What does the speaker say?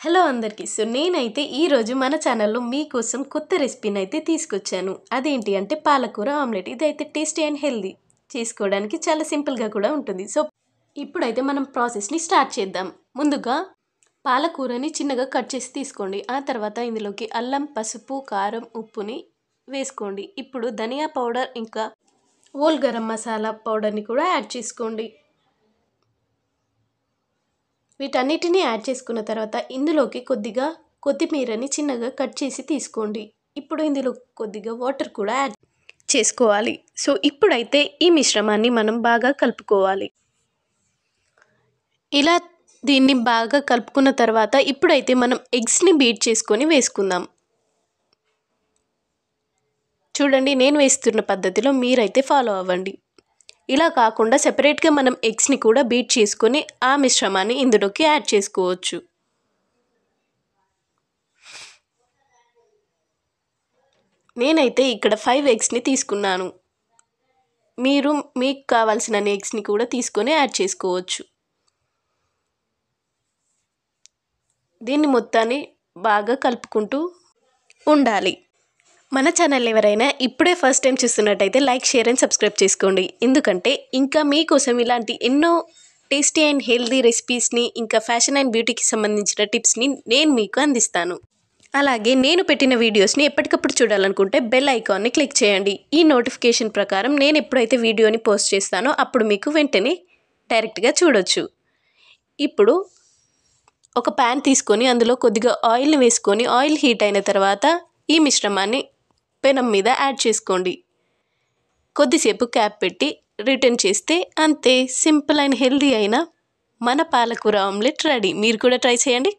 Hello అందరికీ. నేనైతే ఈరోజు మన ఛానల్లో మీకోసం కొత్త రెసిపీని అయితే తీసుకొచ్చాను. అదేంటి అంటే పాలకూర ఆమ్లెట్. ఇదైతే టేస్టీ అండ్ హెల్దీ, చేసుకోవడానికి చాలా సింపుల్గా కూడా ఉంటుంది. ఇప్పుడైతే మనం ప్రాసెస్ని స్టార్ట్ చేద్దాం. ముందుగా పాలకూరని చిన్నగా కట్ చేసి తీసుకోండి. ఆ తర్వాత ఇందులోకి అల్లం, పసుపు, కారం, ఉప్పుని వేసుకోండి. ఇప్పుడు ధనియా పౌడర్ ఇంకా హోల్ గరం మసాలా పౌడర్ని కూడా యాడ్ చేసుకోండి. వీటన్నిటిని యాడ్ చేసుకున్న తర్వాత ఇందులోకి కొద్దిగా కొత్తిమీరని చిన్నగా కట్ చేసి తీసుకోండి. ఇప్పుడు ఇందులో కొద్దిగా వాటర్ కూడా యాడ్ చేసుకోవాలి. ఇప్పుడైతే ఈ మిశ్రమాన్ని మనం బాగా కలుపుకోవాలి. ఇలా దీన్ని బాగా కలుపుకున్న తర్వాత ఇప్పుడైతే మనం ఎగ్స్ని బీట్ చేసుకొని వేసుకుందాం. చూడండి, నేను వేస్తున్న పద్ధతిలో మీరైతే ఫాలో అవ్వండి. ఇలా కాకుండా సెపరేట్గా మనం ఎగ్స్ని కూడా బీట్ చేసుకొని ఆ మిశ్రమాన్ని ఇందులోకి యాడ్ చేసుకోవచ్చు. నేనైతే ఇక్కడ 5 ఎగ్స్ని తీసుకున్నాను. మీకు కావాల్సిన ఎగ్స్ని కూడా తీసుకొని యాడ్ చేసుకోవచ్చు. దీన్ని మొత్తాన్ని బాగా కలుపుకుంటూ ఉండాలి. మన ఛానల్ ఎవరైనా ఇప్పుడే ఫస్ట్ టైం చూస్తున్నట్టయితే లైక్, షేర్ అండ్ సబ్స్క్రైబ్ చేసుకోండి. ఎందుకంటే ఇంకా మీకోసం ఇలాంటి ఎన్నో టేస్టీ అండ్ హెల్దీ రెసిపీస్ని ఇంకా ఫ్యాషన్ అండ్ బ్యూటీకి సంబంధించిన టిప్స్ని నేను మీకు అందిస్తాను. అలాగే నేను పెట్టిన వీడియోస్ని ఎప్పటికప్పుడు చూడాలనుకుంటే బెల్ ఐకాన్ని క్లిక్ చేయండి. ఈ నోటిఫికేషన్ ప్రకారం నేను ఎప్పుడైతే వీడియోని పోస్ట్ చేస్తానో అప్పుడు మీకు వెంటనే డైరెక్ట్గా చూడొచ్చు. ఇప్పుడు ఒక ప్యాన్ తీసుకొని అందులో కొద్దిగా ఆయిల్ని వేసుకొని ఆయిల్ హీట్ అయిన తర్వాత ఈ మిశ్రమాన్ని పెనం మీద యాడ్ చేసుకోండి. కొద్దిసేపు క్యాప్ పెట్టి రిటర్న్ చేస్తే అంతే, సింపుల్ అండ్ హెల్దీ అయిన మన పాలకూర ఆమ్లెట్ రెడీ. మీరు కూడా ట్రై చేయండి.